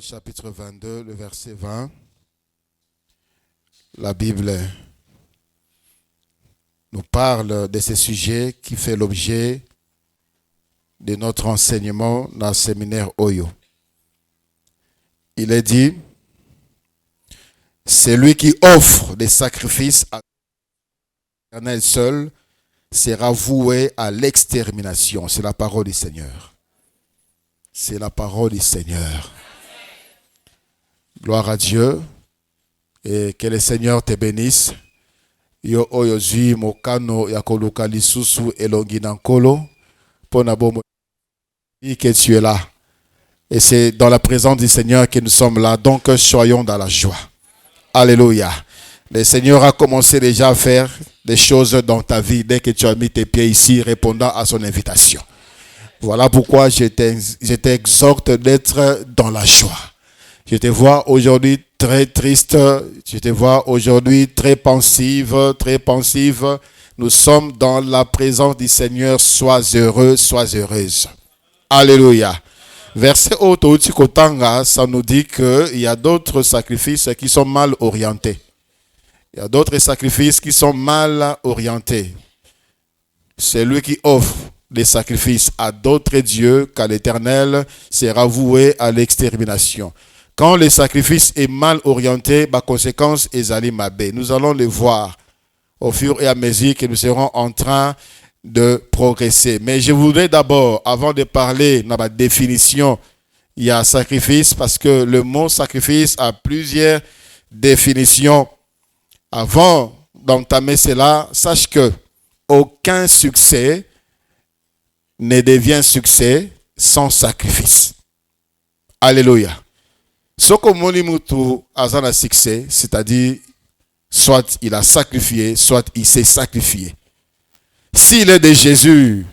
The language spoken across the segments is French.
Exode chapitre 22, le verset 20. La Bible nous parle de ces sujets qui fait l'objet de notre enseignement dans le séminaire Oyo. Il est dit, celui qui offre des sacrifices à l'Éternel seul sera voué à l'extermination. C'est la parole du Seigneur. C'est la parole du Seigneur. Gloire à Dieu. Et que le Seigneur te bénisse. Yo oyo zui mokano ya koluka lisusu elongi nankolo pona bomo que tu es là. Et c'est dans la présence du Seigneur que nous sommes là. Donc soyons dans la joie. Alléluia. Le Seigneur a commencé déjà à faire des choses dans ta vie dès que tu as mis tes pieds ici, répondant à son invitation. Voilà pourquoi je t'exhorte d'être dans la joie. Je te vois aujourd'hui très triste, je te vois aujourd'hui très pensive. Nous sommes dans la présence du Seigneur. Sois heureux, sois heureuse. Alléluia. Verset Kotanga, ça nous dit qu'il y a d'autres sacrifices qui sont mal orientés. Il y a d'autres sacrifices qui sont mal orientés. Celui qui offre des sacrifices à d'autres dieux qu'à l'Éternel sera voué à l'extermination. Quand le sacrifice est mal orienté, par conséquence, Ezali Mabé. Nous allons le voir au fur et à mesure que nous serons en train de progresser. Mais je voudrais d'abord, avant de parler de la définition, il y a sacrifice, parce que le mot sacrifice a plusieurs définitions. Avant d'entamer cela, sache que aucun succès ne devient succès sans sacrifice. Alléluia. Ce que Monimutu a un succès, c'est-à-dire soit il a sacrifié, soit il s'est sacrifié. S'il est de Jésus,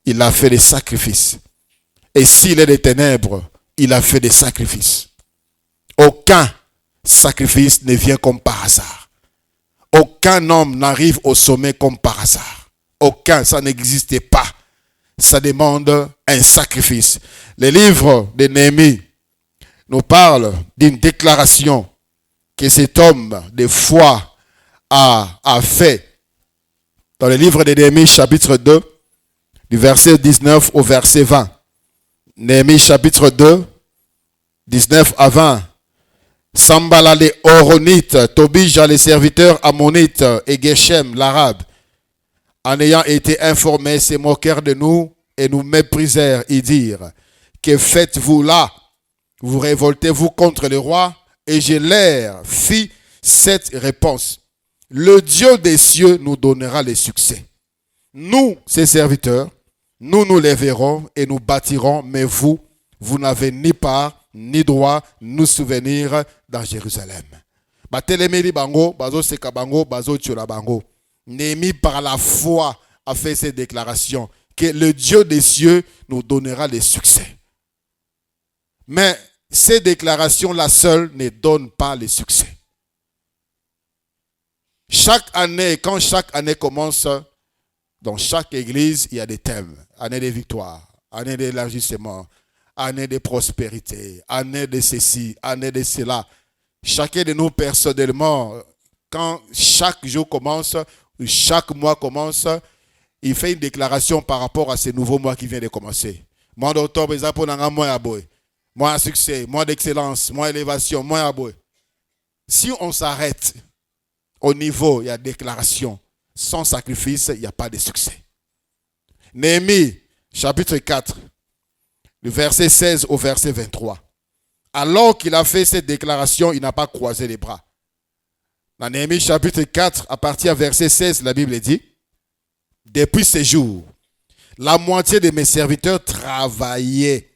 il a fait des sacrifices. Et s'il est des ténèbres, il a fait des sacrifices. Aucun sacrifice ne vient comme par hasard. Aucun homme n'arrive au sommet comme par hasard. Aucun, ça n'existait pas. Ça demande un sacrifice. Le livre de Néhémie nous parle d'une déclaration que cet homme de foi a fait. Dans le livre de Néhémie chapitre 2, du verset 19 au verset 20. Néhémie chapitre 2, 19 à 20. Sambala les Horonites, Tobija les serviteurs ammonites et Geshem l'arabe, en ayant été informés, se moquèrent de nous et nous méprisèrent et dirent, que faites-vous là? Vous révoltez-vous contre le roi? Et je leur fis cette réponse. Le Dieu des cieux nous donnera le succès. Nous, ses serviteurs, nous lèverons et nous bâtirons, mais vous n'avez ni part, ni droit, nous souvenir dans Jérusalem. Néhémie par la foi a fait cette déclaration que le Dieu des cieux nous donnera le succès. Mais ces déclarations-là seules ne donnent pas le succès. Chaque année, quand chaque année commence, dans chaque église, il y a des thèmes. Année de victoire, année d'élargissement, année de prospérité, année de ceci, année de cela. Chacun de nous personnellement, quand chaque jour commence, chaque mois commence, il fait une déclaration par rapport à ce nouveau mois qui vient de commencer. Mois d'octobre, ils appellent un mois à boy. Mois de succès, mois d'excellence, mois d'élévation, mois à boy. Si on s'arrête au niveau, il y a déclaration. Sans sacrifice, il n'y a pas de succès. Néhémie, chapitre 4, du verset 16 au verset 23. Alors qu'il a fait cette déclaration, il n'a pas croisé les bras. Dans Néhémie, chapitre 4, à partir du verset 16, la Bible dit, depuis ce jour, la moitié de mes serviteurs travaillaient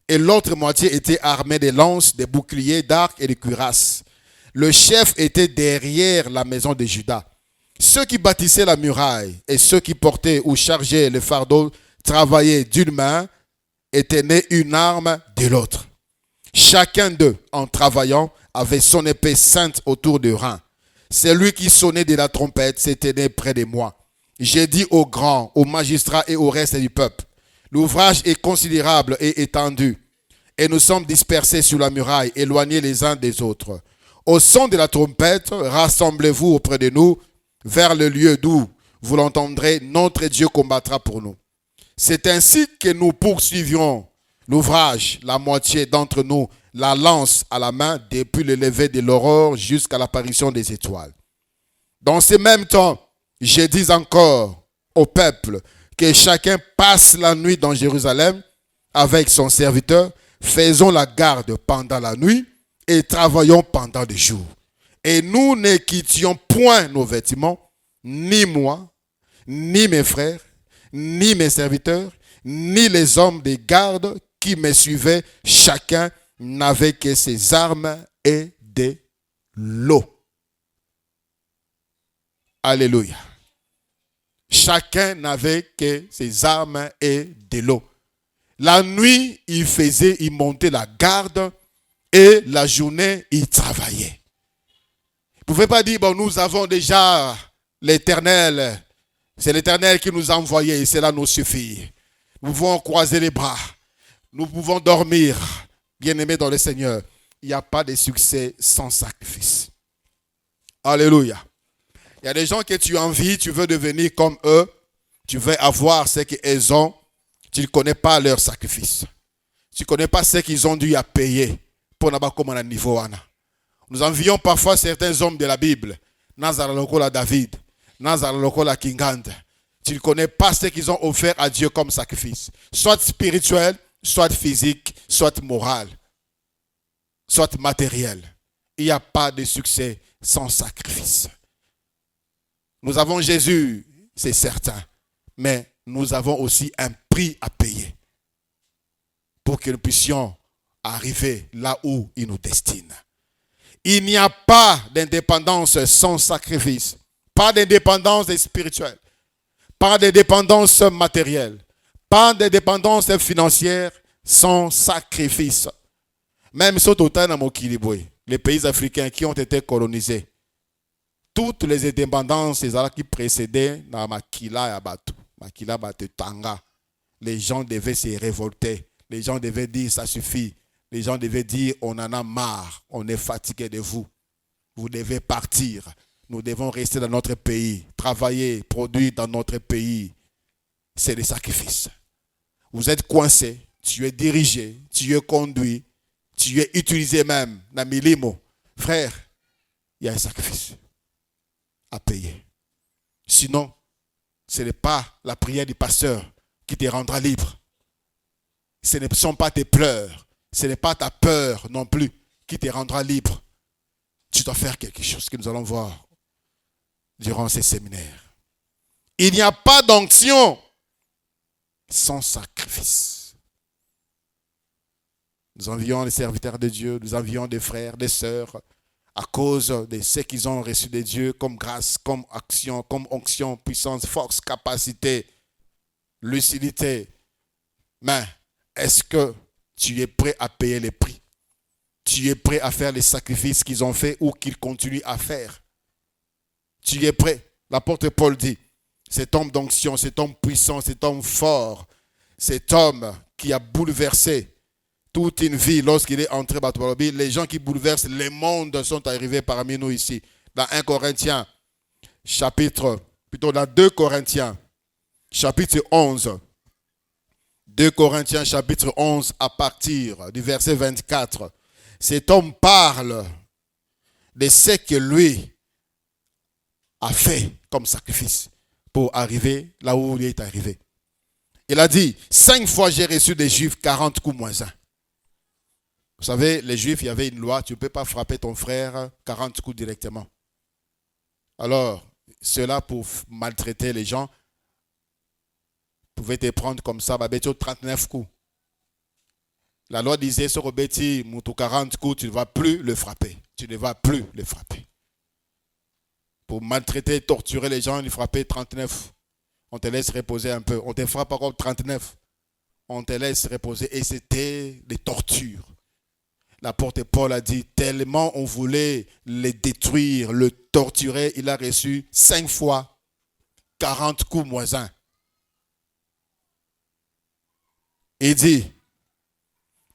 et l'autre moitié était armée de lances, de boucliers, d'arcs et de cuirasses. Le chef était derrière la maison de Juda. Ceux qui bâtissaient la muraille et ceux qui portaient ou chargeaient le fardeau travaillaient d'une main et tenaient une arme de l'autre. Chacun d'eux, en travaillant, avait son épée sainte autour du rein. Celui qui sonnait de la trompette se tenait près de moi. J'ai dit aux grands, aux magistrats et au reste du peuple, l'ouvrage est considérable et étendu. et nous sommes dispersés sur la muraille, éloignés les uns des autres. Au son de la trompette, rassemblez-vous auprès de nous, vers le lieu d'où vous l'entendrez, notre Dieu combattra pour nous. C'est ainsi que nous poursuivions l'ouvrage, la moitié d'entre nous, la lance à la main, depuis le lever de l'aurore jusqu'à l'apparition des étoiles. Dans ce même temps, je dis encore au peuple que chacun passe la nuit dans Jérusalem avec son serviteur. Faisons la garde pendant la nuit et travaillons pendant le jour. Et nous ne quittions point nos vêtements, ni moi, ni mes frères, ni mes serviteurs, ni les hommes des gardes qui me suivaient. Chacun n'avait que ses armes et de l'eau. Alléluia. Chacun n'avait que ses armes et de l'eau. La nuit, il montait la garde et la journée, il travaillait. Vous ne pouvez pas dire, bon, nous avons déjà l'Éternel. C'est l'Éternel qui nous a envoyés et cela nous suffit. Nous pouvons croiser les bras. Nous pouvons dormir. Bien-aimés dans le Seigneur, il n'y a pas de succès sans sacrifice. Alléluia. Il y a des gens que tu envies, tu veux devenir comme eux. Tu veux avoir ce qu'ils ont. Tu ne connais pas leur sacrifice. Tu ne connais pas ce qu'ils ont dû à payer pour n'avoir comme un niveau. Nous envions parfois certains hommes de la Bible. Nazar lokola David, Nazar lokola Kingand. Tu ne connais pas ce qu'ils ont offert à Dieu comme sacrifice. Soit spirituel, soit physique, soit moral, soit matériel. Il n'y a pas de succès sans sacrifice. Nous avons Jésus, c'est certain. Mais nous avons aussi un prix à payer pour que nous puissions arriver là où il nous destine. Il n'y a pas d'indépendance sans sacrifice. Pas d'indépendance spirituelle. Pas d'indépendance matérielle. Pas d'indépendance financière sans sacrifice. Même si les pays africains qui ont été colonisés, toutes les indépendances qui précédaient dans Makila et Abatu. Makila Tanga. Les gens devaient se révolter. Les gens devaient dire ça suffit. Les gens devaient dire on en a marre. On est fatigué de vous. Vous devez partir. Nous devons rester dans notre pays. Travailler, produire dans notre pays. C'est le sacrifice. Vous êtes coincé. Tu es dirigé. Tu es conduit. Tu es utilisé même. Namilimo. Frère, il y a un sacrifice à payer. Sinon, ce n'est pas la prière du pasteur qui te rendra libre. Ce ne sont pas tes pleurs. Ce n'est pas ta peur non plus qui te rendra libre. Tu dois faire quelque chose que nous allons voir durant ces séminaires. Il n'y a pas d'onction sans sacrifice. Nous envions les serviteurs de Dieu, nous envions des frères, des sœurs, à cause de ce qu'ils ont reçu de Dieu comme grâce, comme action, comme onction, puissance, force, capacité, lucidité. Mais est-ce que tu es prêt à payer les prix? Tu es prêt à faire les sacrifices qu'ils ont fait ou qu'ils continuent à faire? Tu es prêt? L'apôtre Paul dit, cet homme d'onction, cet homme puissant, cet homme fort, cet homme qui a bouleversé toute une vie lorsqu'il est entré à Batoualobi, les gens qui bouleversent les mondes sont arrivés parmi nous ici. Dans 1 Corinthiens, dans 2 Corinthiens, chapitre 11. 2 Corinthiens, chapitre 11, à partir du verset 24. Cet homme parle de ce que lui a fait comme sacrifice pour arriver là où il est arrivé. Il a dit, 5 fois j'ai reçu des Juifs 40 coups moins 1. Vous savez, les Juifs, il y avait une loi, tu ne peux pas frapper ton frère 40 coups directement. Alors, cela pour maltraiter les gens, pouvait te prendre comme ça, 39 coups. La loi disait, sur Robeti, 40 coups, tu ne vas plus le frapper. Tu ne vas plus le frapper. Pour maltraiter, torturer les gens, il frappait 39. On te laisse reposer un peu. On te frappe encore 39. On te laisse reposer. Et c'était des tortures. L'apôtre Paul a dit, tellement on voulait le détruire, le torturer, il a reçu 5 fois 40 coups moins 1. Il dit,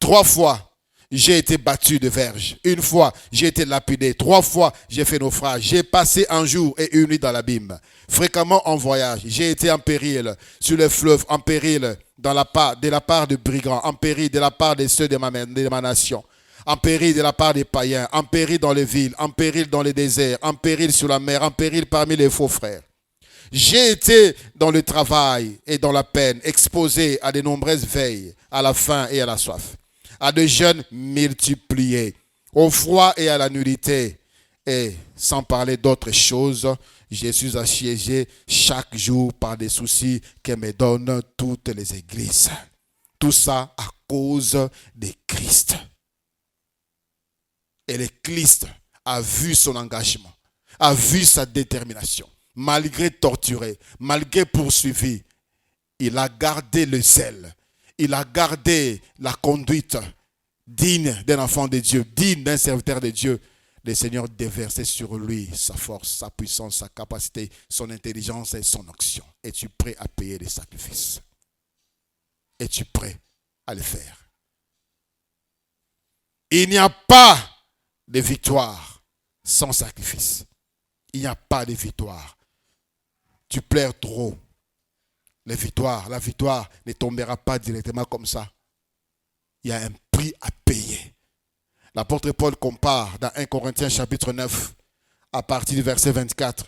3 fois, j'ai été battu de verge. 1 fois, j'ai été lapidé. 3 fois, j'ai fait naufrage. J'ai passé un jour et une nuit dans l'abîme. Fréquemment en voyage. J'ai été en péril sur le fleuve, en péril de la part de brigands, en péril de la part de ceux de ma nation, en péril de la part des païens, en péril dans les villes, en péril dans les déserts, en péril sur la mer, en péril parmi les faux frères. J'ai été dans le travail et dans la peine, exposé à de nombreuses veilles, à la faim et à la soif, à de jeûnes multipliés, au froid et à la nudité. Et sans parler d'autres choses, je suis assiégé chaque jour par des soucis que me donnent toutes les églises. Tout ça à cause de Christ. Et le Christ a vu son engagement, a vu sa détermination. Malgré torturé, malgré poursuivi, il a gardé le zèle. Il a gardé la conduite digne d'un enfant de Dieu, digne d'un serviteur de Dieu. Le Seigneur déversait sur lui sa force, sa puissance, sa capacité, son intelligence et son action. Es-tu prêt à payer les sacrifices? Es-tu prêt à le faire? Il n'y a pas de victoire sans sacrifice. Il n'y a pas de victoire. Tu pleures trop. La victoire ne tombera pas directement comme ça. Il y a un prix à payer. L'apôtre Paul compare dans 1 Corinthiens chapitre 9 à partir du verset 24.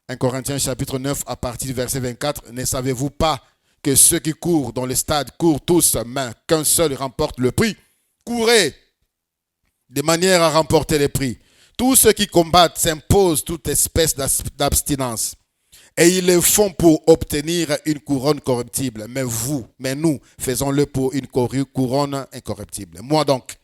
1 Corinthiens chapitre 9 à partir du verset 24. Ne savez-vous pas que ceux qui courent dans le stade courent tous, mais qu'un seul remporte le prix? Courez de manière à remporter le prix. Tous ceux qui combattent s'imposent toute espèce d'abstinence. Et ils le font pour obtenir une couronne corruptible. Mais nous, faisons-le pour une couronne incorruptible. Moi donc,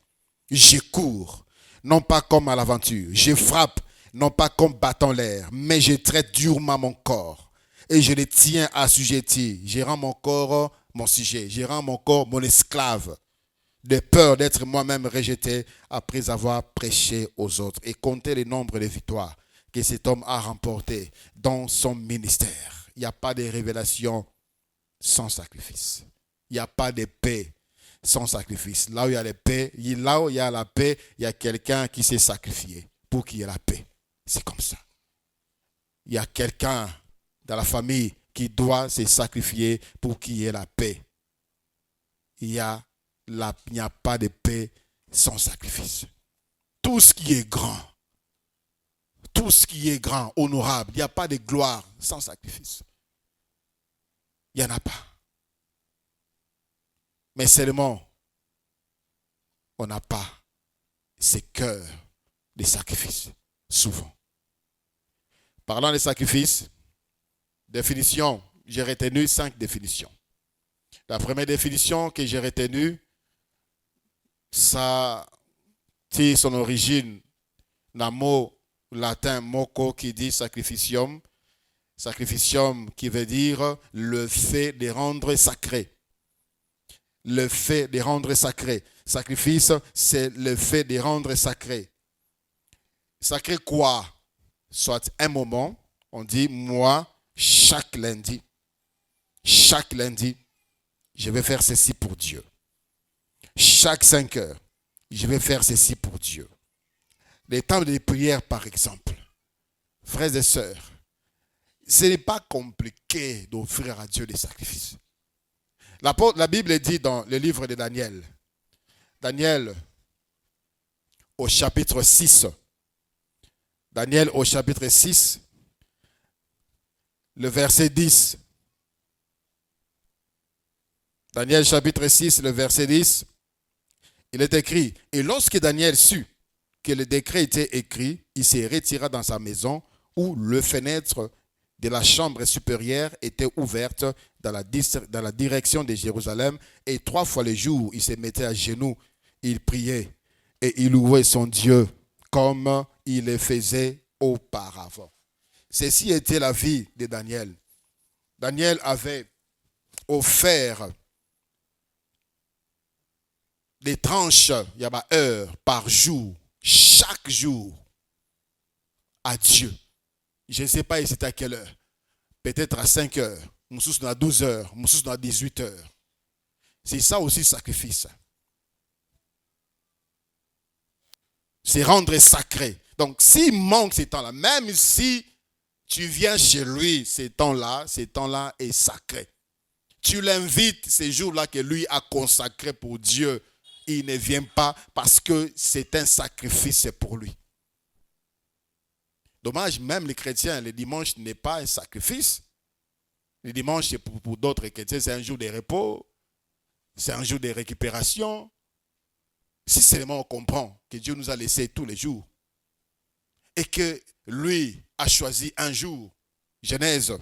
je cours, non pas comme à l'aventure. Je frappe, non pas comme battant l'air, mais je traite durement mon corps. Et je le tiens assujetti. Je rends mon corps mon sujet. Je rends mon corps mon esclave. De peur d'être moi-même rejeté après avoir prêché aux autres. Et compter le nombre de victoires que cet homme a remporté dans son ministère. Il n'y a pas de révélation sans sacrifice. Il n'y a pas de paix sans sacrifice. Là où il y a la paix, il y a quelqu'un qui s'est sacrifié pour qu'il y ait la paix. C'est comme ça. Il y a quelqu'un dans la famille qui doit se sacrifier pour qu'il y ait la paix. Il n'y a pas de paix sans sacrifice. Tout ce qui est grand, honorable, il n'y a pas de gloire sans sacrifice. Il n'y en a pas. Mais seulement, on n'a pas ce cœur de sacrifice, souvent. Parlant de sacrifice, définition, j'ai retenu 5 définitions. La première définition que j'ai retenue, ça tire son origine d'un mot latin moco qui dit sacrificium. Sacrificium qui veut dire le fait de rendre sacré. Le fait de rendre sacré. Sacrifice, c'est le fait de rendre sacré. Sacré quoi? Soit un moment, on dit moi, chaque lundi, je vais faire ceci pour Dieu. Chaque 5 heures, je vais faire ceci pour Dieu. Les temps de prière, par exemple. Frères et sœurs, ce n'est pas compliqué d'offrir à Dieu des sacrifices. La Bible dit dans le livre de Daniel, Daniel au chapitre 6, le verset 10. Daniel chapitre 6, le verset 10, il est écrit, « Et lorsque Daniel sut que le décret était écrit, il se retira dans sa maison où le fenêtre de la chambre supérieure était ouverte dans la direction de Jérusalem. Et 3 fois le jour, il se mettait à genoux, il priait et il louait son Dieu comme il le faisait auparavant. » Ceci était la vie de Daniel. Daniel avait offert des tranches, il y a heure par jour, chaque jour, à Dieu. Je ne sais pas c'était à quelle heure. Peut-être à 5 heures, à 12 heures, à 18 heures. C'est ça aussi le sacrifice. C'est rendre sacré. Donc, s'il manque ces temps-là, même si tu viens chez lui, ces temps-là est sacré. Tu l'invites ces jours-là que lui a consacré pour Dieu. Il ne vient pas parce que c'est un sacrifice pour lui. Dommage, même les chrétiens, le dimanche n'est pas un sacrifice. Le dimanche, c'est pour d'autres chrétiens, c'est un jour de repos. C'est un jour de récupération. Si seulement on comprend que Dieu nous a laissé tous les jours et que lui a choisi un jour. Genèse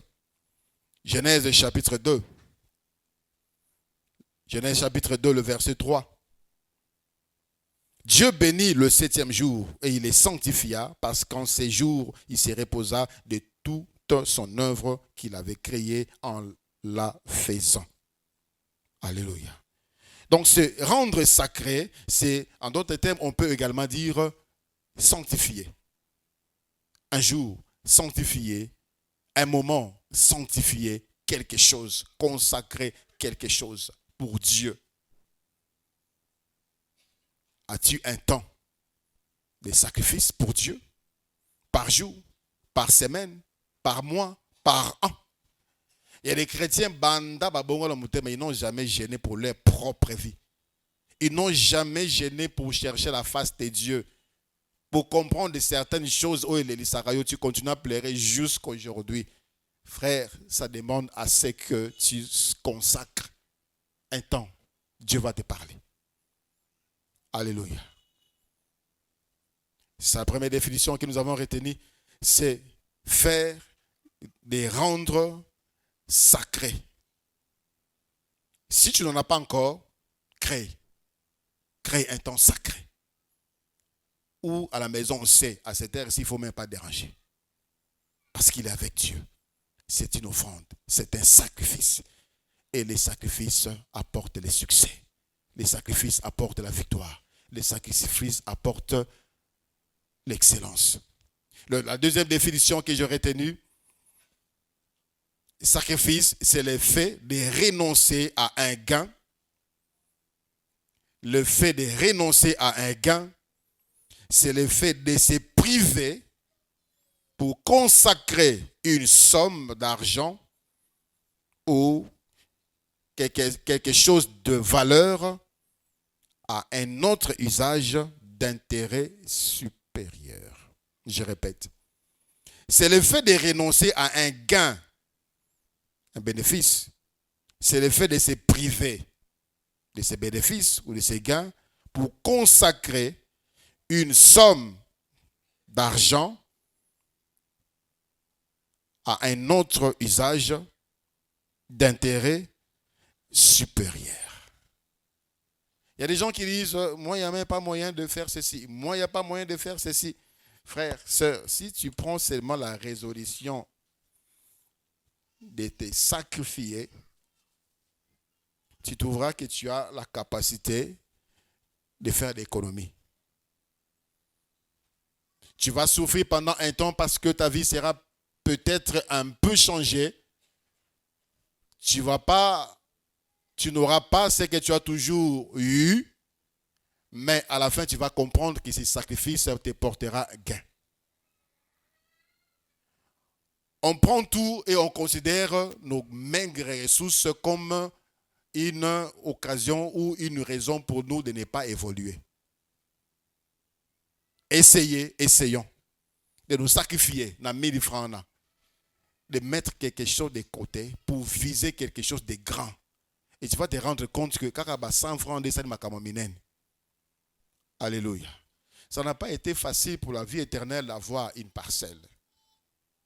chapitre 2. Genèse chapitre 2, le verset 3. Dieu bénit le 7e jour et il les sanctifia parce qu'en ces jours, il se reposa de toute son œuvre qu'il avait créée en la faisant. Alléluia. Donc, se rendre sacré, c'est, en d'autres termes, on peut également dire sanctifier. Un jour, sanctifier. Un moment, sanctifier quelque chose. Consacrer quelque chose pour Dieu. As-tu un temps de sacrifice pour Dieu? Par jour, par semaine, par mois, par an. Il y a des chrétiens, mais ils n'ont jamais gêné pour leur propre vie. Ils n'ont jamais gêné pour chercher la face de Dieu. Pour comprendre certaines choses, tu continues à pleurer jusqu'aujourd'hui. Frère, ça demande à ce que tu consacres un temps. Dieu va te parler. Alléluia. C'est la première définition que nous avons retenue. C'est faire, de rendre sacré. Si tu n'en as pas encore, crée un temps sacré. Ou à la maison, on sait, à cette heure-ci, il ne faut même pas déranger. Parce qu'il est avec Dieu. C'est une offrande, c'est un sacrifice. Et les sacrifices apportent les succès. Les sacrifices apportent la victoire. Les sacrifices apportent l'excellence. La deuxième définition que j'ai retenue, sacrifice, c'est le fait de renoncer à un gain. Le fait de renoncer à un gain, c'est le fait de se priver pour consacrer une somme d'argent ou quelque chose de valeur à un autre usage d'intérêt supérieur. Je répète. C'est le fait de renoncer à un gain, un bénéfice. C'est le fait de se priver de ces bénéfices ou de ces gains pour consacrer une somme d'argent à un autre usage d'intérêt supérieur. Il y a des gens qui disent, moi, il n'y a même pas moyen de faire ceci. Moi, il n'y a pas moyen de faire ceci. Frère, sœur, si tu prends seulement la résolution de te sacrifier, tu trouveras que tu as la capacité de faire d'économies. Tu vas souffrir pendant un temps parce que ta vie sera peut-être un peu changée. Tu n'auras pas ce que tu as toujours eu, mais à la fin, tu vas comprendre que ce sacrifice te portera gain. On prend tout et on considère nos maigres ressources comme une occasion ou une raison pour nous de ne pas évoluer. Essayons de nous sacrifier dans 1000 francs, de mettre quelque chose de côté pour viser quelque chose de grand. Et tu vas te rendre compte que quand tu as 100 francs, c'est une. Alléluia. Ça n'a pas été facile pour la vie éternelle d'avoir une parcelle.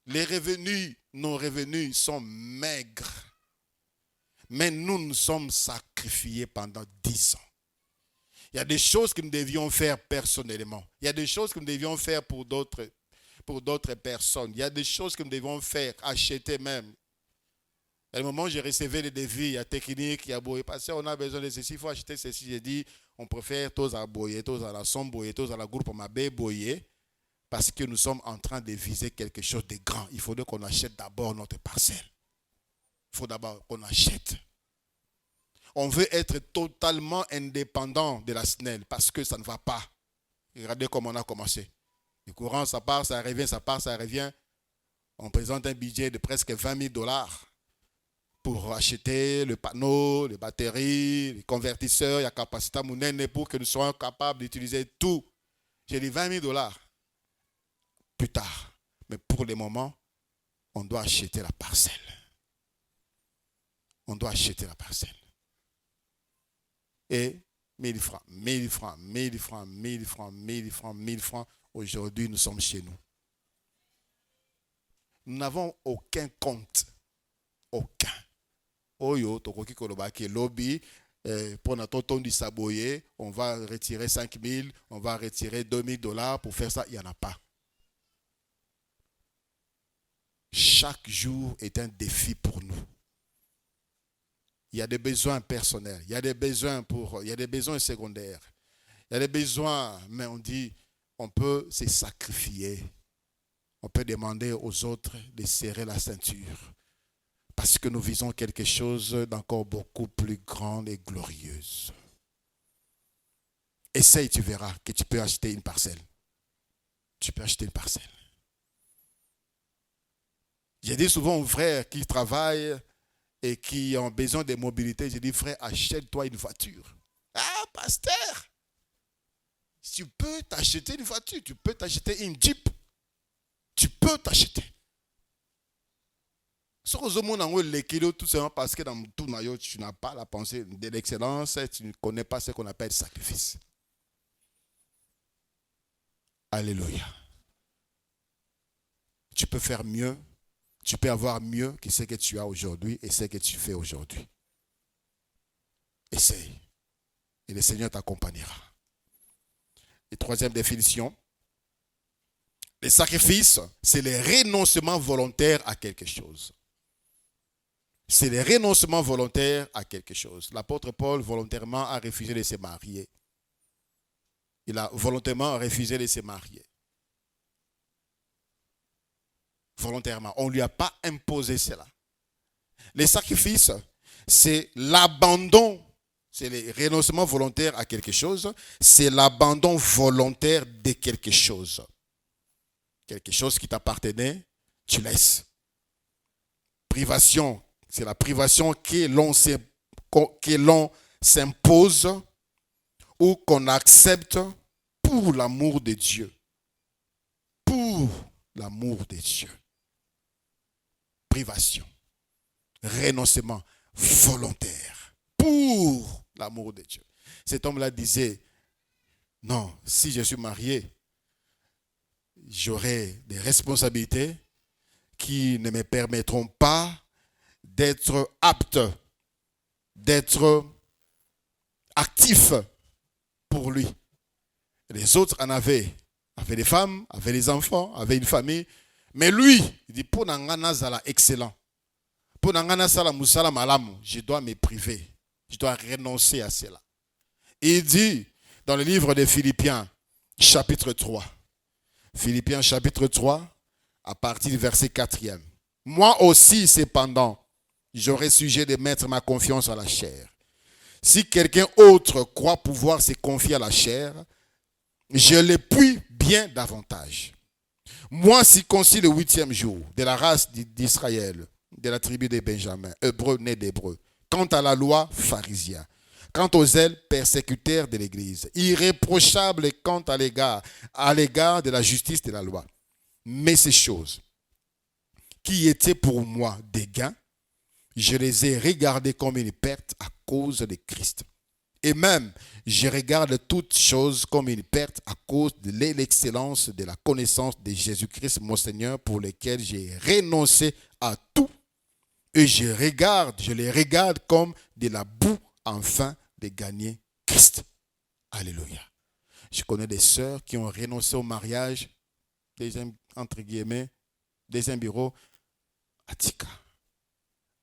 Nos revenus sont maigres. Mais nous sommes sacrifiés pendant 10 ans. Il y a des choses que nous devions faire personnellement. Il y a des choses que nous devions faire pour d'autres personnes. Il y a des choses que nous devions faire, acheter même. À un moment où j'ai recevé les devis, il y a technique, il y a boyer. Parce qu'on a besoin de ceci, il faut acheter ceci. J'ai dit, on préfère tous à boyer, tous à la somme boyer, tous à la groupe mabé boyer. Parce que nous sommes en train de viser quelque chose de grand. Il faudrait qu'on achète d'abord notre parcelle. Il faut d'abord qu'on achète. On veut être totalement indépendant de la SNEL parce que ça ne va pas. Regardez comment on a commencé. Le courant, ça part, ça revient, ça part, ça revient. On présente un budget de presque $20,000 pour acheter le panneau, les batteries, les convertisseurs, il y a capacité mounene pour que nous soyons capables d'utiliser tout. J'ai dit $20,000 plus tard. Mais pour le moment, on doit acheter la parcelle. On doit acheter la parcelle. Et 1000 francs, 1000 francs, 1000 francs, 1000 francs, 1000 francs, 1000 francs. Aujourd'hui, nous sommes chez nous. Nous n'avons aucun compte. Aucun. Oyo, tokoki kolobaki lobby, pour notre tonton du saboyer, on va retirer 5 000, on va retirer $2,000 pour faire ça. Il n'y en a pas. Chaque jour est un défi pour nous. Il y a des besoins personnels, il y a des besoins secondaires, il y a des besoins, mais on dit, on peut se sacrifier. On peut demander aux autres de serrer la ceinture. Parce que nous visons quelque chose d'encore beaucoup plus grand et glorieux. Essaye, tu verras que tu peux acheter une parcelle. Tu peux acheter une parcelle. J'ai dit souvent aux frères qui travaillent et qui ont besoin de mobilité, j'ai dit, frère, achète-toi une voiture. Ah, pasteur, tu peux t'acheter une voiture, tu peux t'acheter une Jeep. Tu peux t'acheter. Ce que tout simplement parce que dans tout maillot, tu n'as pas la pensée de l'excellence, tu ne connais pas ce qu'on appelle sacrifice. Alléluia. Tu peux faire mieux, tu peux avoir mieux que ce que tu as aujourd'hui et ce que tu fais aujourd'hui. Essaye. Et le Seigneur t'accompagnera. Et troisième définition, le sacrifice, c'est le renoncement volontaire à quelque chose. C'est le renoncement volontaire à quelque chose. L'apôtre Paul volontairement a refusé de se marier. Il a volontairement refusé de se marier. Volontairement. On ne lui a pas imposé cela. Le sacrifice, c'est l'abandon. C'est le renoncement volontaire à quelque chose. C'est l'abandon volontaire de quelque chose. Quelque chose qui t'appartenait, tu laisses. Privation. C'est la privation que l'on s'impose ou qu'on accepte pour l'amour de Dieu. Pour l'amour de Dieu. Privation. Renoncement volontaire. Pour l'amour de Dieu. Cet homme-là disait, non, si je suis marié, j'aurai des responsabilités qui ne me permettront pas d'être apte, d'être actif pour lui. Les autres en avaient des femmes, avaient des enfants, avaient une famille. Mais lui, il dit, pour n'angana zala excellent, pour n'angana sala musala malamu, je dois me priver, je dois renoncer à cela. Et il dit, dans le livre de Philippiens, chapitre 3, Philippiens chapitre 3, à partir du verset 4e. Moi aussi, cependant, j'aurai sujet de mettre ma confiance à la chair. Si quelqu'un autre croit pouvoir se confier à la chair, je le puis bien davantage. Moi, circoncis le 8e jour, de la race d'Israël, de la tribu de Benjamin, hébreu né d'hébreu, quant à la loi, pharisien, quant aux zèles, persécuteurs de l'Église, irréprochable quant à l'égard de la justice de la loi. Mais ces choses qui étaient pour moi des gains, je les ai regardées comme une perte à cause de Christ. Et même, je regarde toutes choses comme une perte à cause de l'excellence de la connaissance de Jésus-Christ, mon Seigneur, pour lequel j'ai renoncé à tout. Et je les regarde comme de la boue afin de gagner Christ. Alléluia. Je connais des sœurs qui ont renoncé au mariage, deuxième bureau, Atika.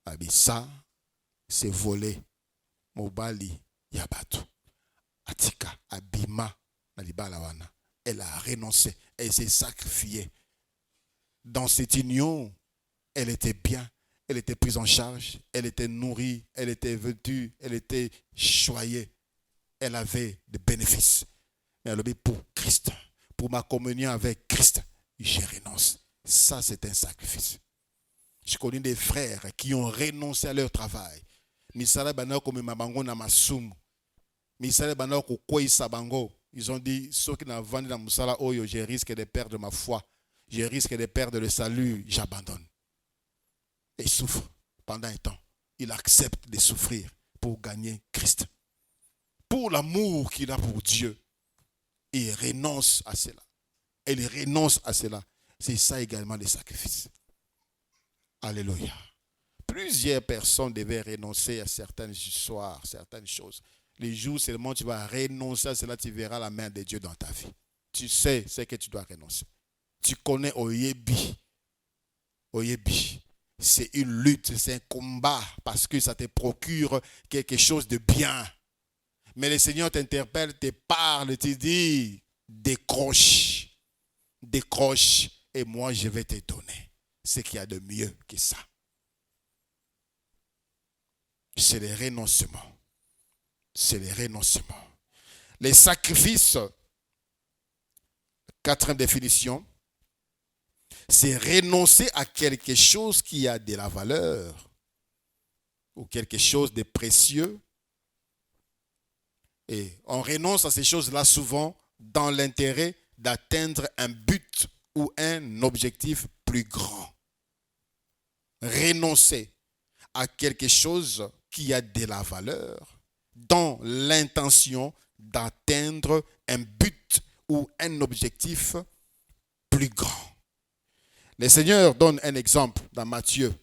Abissa, c'est volé. Mobali, Yabatu. Atika, Abima, Nalibalawana. Elle a renoncé, elle s'est sacrifiée. Dans cette union, elle était bien, elle était prise en charge, elle était nourrie, elle était vêtue, elle était choyée. Elle avait des bénéfices. Mais elle dit pour Christ, pour ma communion avec Christ, je renonce. Ça, c'est un sacrifice. Je connais des frères qui ont renoncé à leur travail. Misala banako mi mabango na masumu. Misala banako kwei sabango. Ils ont dit, ceux qui n'ont vendu dans Moussala Oyo, je risque de perdre ma foi. Je risque de perdre le salut. J'abandonne. Et il souffre pendant un temps. Il accepte de souffrir pour gagner Christ. Pour l'amour qu'il a pour Dieu. Il renonce à cela. Il renonce à cela. C'est ça également le sacrifice. Alléluia. Plusieurs personnes devaient renoncer à certaines histoires, certaines choses. Les jours seulement tu vas renoncer à cela, tu verras la main de Dieu dans ta vie. Tu sais ce que tu dois renoncer. Tu connais Oyebi. Oyebi. C'est une lutte, c'est un combat parce que ça te procure quelque chose de bien. Mais le Seigneur t'interpelle, te parle, te dit, décroche. Décroche et moi je vais te donner ce qu'il y a de mieux que ça. C'est le renoncement. C'est le renoncement. Les sacrifices, quatrième définition, c'est renoncer à quelque chose qui a de la valeur ou quelque chose de précieux. Et on renonce à ces choses-là souvent dans l'intérêt d'atteindre un but ou un objectif plus grand. Renoncer à quelque chose qui a de la valeur dans l'intention d'atteindre un but ou un objectif plus grand. Le Seigneur donne un exemple dans Matthieu.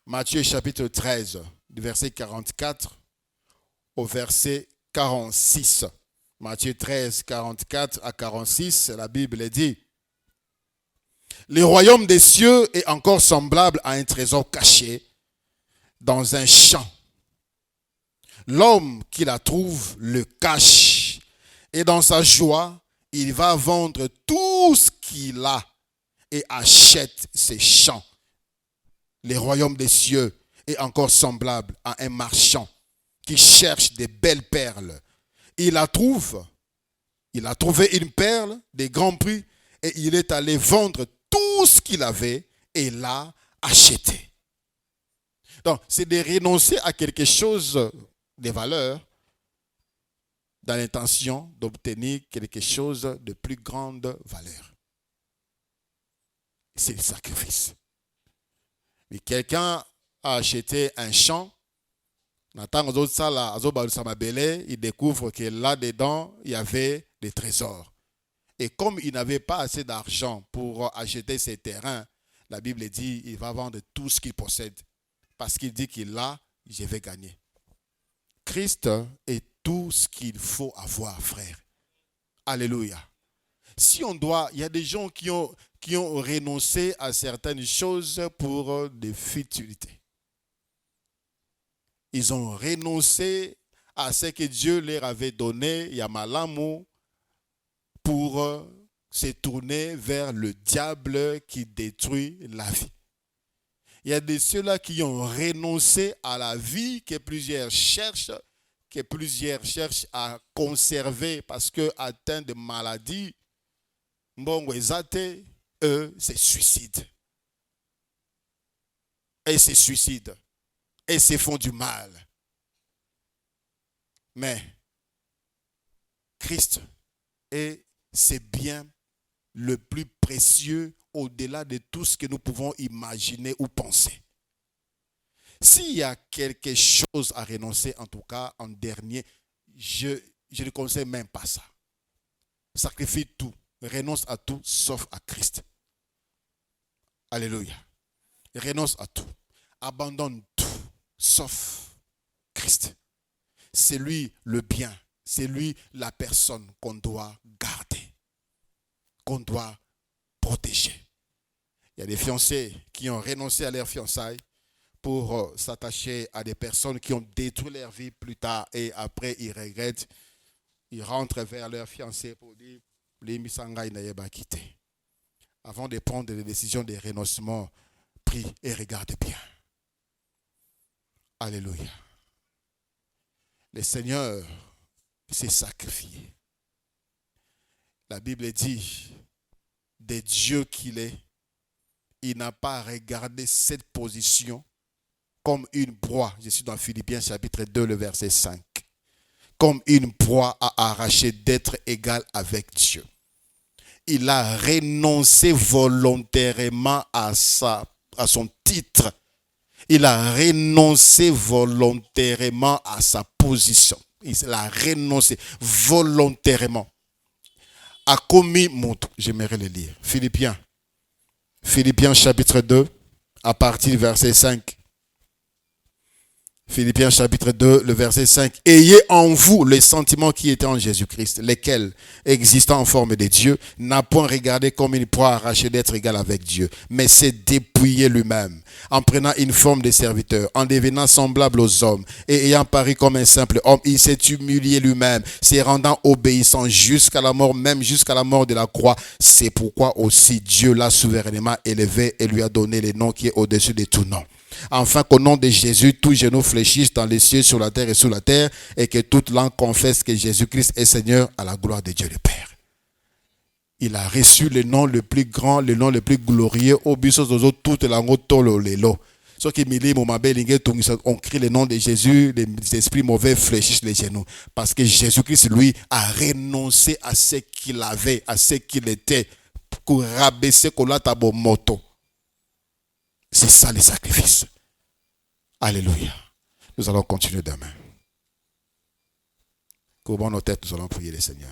Matthieu chapitre 13, du verset 44 au verset 46. Matthieu 13, 44 à 46, la Bible dit: le royaume des cieux est encore semblable à un trésor caché dans un champ. L'homme qui la trouve le cache et dans sa joie, il va vendre tout ce qu'il a et achète ses champs. Le royaume des cieux est encore semblable à un marchand qui cherche des belles perles. Il a trouvé une perle de grand prix et il est allé vendre tout ce qu'il avait et l'a acheté. Donc, c'est de renoncer à quelque chose de valeur dans l'intention d'obtenir quelque chose de plus grande valeur. C'est le sacrifice. Mais quelqu'un a acheté un champ, il découvre que là-dedans, il y avait des trésors. Et comme il n'avait pas assez d'argent pour acheter ces terrains, la Bible dit qu'il va vendre tout ce qu'il possède. Parce qu'il dit qu'il a, je vais gagner. Christ est tout ce qu'il faut avoir, frère. Alléluia. Si on doit, il y a des gens qui ont renoncé à certaines choses pour des futilités. Ils ont renoncé à ce que Dieu leur avait donné, Yamalamu, pour se tourner vers le diable qui détruit la vie. Il y a de ceux-là qui ont renoncé à la vie que plusieurs cherchent à conserver parce que atteints de maladies, eux, se suicident. Et se suicident. Et se font du mal. Mais Christ est bien le plus précieux au-delà de tout ce que nous pouvons imaginer ou penser. S'il y a quelque chose à renoncer, en tout cas, en dernier, je ne conseille même pas ça. Sacrifie tout, renonce à tout, sauf à Christ. Alléluia. Renonce à tout. Abandonne tout, sauf Christ. C'est lui le bien, c'est lui la personne qu'on doit garder, qu'on doit protéger. Il y a des fiancés qui ont renoncé à leur fiançailles pour s'attacher à des personnes qui ont détruit leur vie plus tard et après ils regrettent. Ils rentrent vers leur fiancé pour dire avant de prendre des décisions de renoncement, prie et regarde bien. Alléluia. Le Seigneur s'est sacrifié La Bible dit, des dieux qu'il est, il n'a pas regardé cette position comme une proie. Je suis dans Philippiens chapitre 2, le verset 5. Comme une proie à arracher d'être égal avec Dieu. Il a renoncé volontairement à son titre. Il a renoncé volontairement à sa position. Il a renoncé volontairement. A commis mon... J'aimerais le lire. Philippiens chapitre 2, à partir du verset 5. Philippiens chapitre 2, le verset 5. Ayez en vous les sentiments qui étaient en Jésus-Christ, lesquels, existant en forme de Dieu, n'a point regardé comme une proie arrachée d'être égal avec Dieu, mais s'est dépouillé lui-même, en prenant une forme de serviteur, en devenant semblable aux hommes, et ayant paru comme un simple homme, il s'est humilié lui-même, s'est rendant obéissant jusqu'à la mort, même jusqu'à la mort de la croix. C'est pourquoi aussi Dieu l'a souverainement élevé et lui a donné le nom qui est au-dessus de tout nom. Afin qu'au nom de Jésus, tous genoux fléchissent dans les cieux, sur la terre et sous la terre, et que toute langue confesse que Jésus-Christ est Seigneur à la gloire de Dieu le Père. Il a reçu le nom le plus grand, le nom le plus glorieux, au biso zozo toute langue tolo lelo. Ce qui on crie le nom de Jésus, les esprits mauvais fléchissent les genoux. Parce que Jésus-Christ, lui, a renoncé à ce qu'il avait, à ce qu'il était, pour rabaisser Kolatabo Moto. C'est ça les sacrifices. Alléluia. Nous allons continuer demain. Courbons nos têtes, nous allons prier le Seigneur.